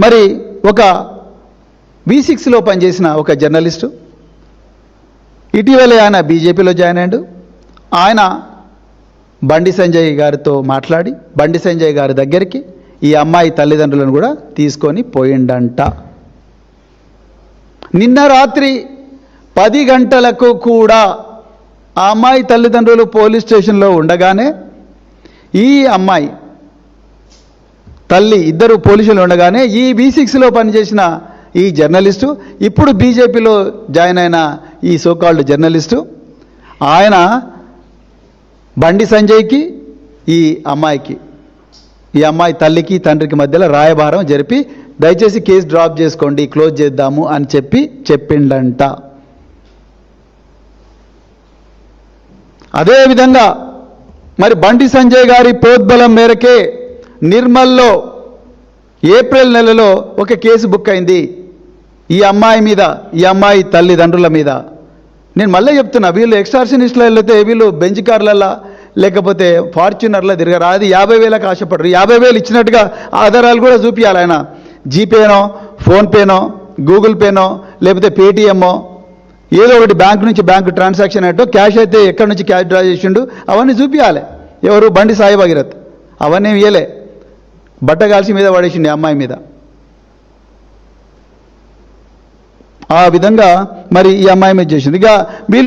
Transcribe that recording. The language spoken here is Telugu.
మరి ఒక V6లో పనిచేసిన ఒక జర్నలిస్టు ఇటీవలే ఆయన బీజేపీలో జాయిన్ అయ్యాడు. ఆయన బండి సంజయ్ గారితో మాట్లాడి బండి సంజయ్ గారి దగ్గరికి ఈ అమ్మాయి తల్లిదండ్రులను కూడా తీసుకొని పోయిండంట. నిన్న రాత్రి 10 గంటలకు కూడా ఆ అమ్మాయి తల్లిదండ్రులు పోలీస్ స్టేషన్లో ఉండగానే ఈ అమ్మాయి తల్లి ఇద్దరు పోలీసులు ఉండగానే ఈ V6లో పనిచేసిన ఈ జర్నలిస్టు, ఇప్పుడు బీజేపీలో జాయిన్ అయిన ఈ సోకాల్డ్ జర్నలిస్టు, ఆయన బండి సంజయ్కి ఈ అమ్మాయికి, ఈ అమ్మాయి తల్లికి తండ్రికి మధ్యలో రాయబారం జరిపి దయచేసి కేసు డ్రాప్ చేసుకోండి, క్లోజ్ చేద్దాము అని చెప్పిండంట. అదేవిధంగా మరి బండి సంజయ్ గారి ప్రోద్బలం మేరకే నిర్మల్లో ఏప్రిల్ నెలలో ఒక కేసు బుక్ అయింది ఈ అమ్మాయి మీద, ఈ అమ్మాయి తల్లిదండ్రుల మీద. నేను మళ్ళీ చెప్తున్నా, వీళ్ళు ఎక్స్టార్షనిస్టులు వెళ్తే వీళ్ళు బెంచ్ కార్లల్లో లేకపోతే ఫార్చ్యూనర్లో తిరగరు. అది 50,000కి ఆశపడరు. 50,000 ఇచ్చినట్టుగా ఆధారాలు కూడా చూపించాలి. ఆయన జీపేనో, ఫోన్పేనో, గూగుల్ పేనో, లేకపోతే పేటీఎమ్మో, ఏదో ఒకటి బ్యాంకు నుంచి బ్యాంకు ట్రాన్సాక్షన్ ఏంటో, క్యాష్ అయితే ఎక్కడి నుంచి క్యాష్ డ్రా చేసిండు అవన్నీ చూపించాలి. ఎవరు బండి సాయి భగీరథ్ అవన్నీ ఇయ్యలే, బట్టగాల్సి మీద పడేసిండు అమ్మాయి మీద. ఆ విధంగా మరి ఈ అమ్మాయి మీద చేసింది. ఇక వీళ్ళు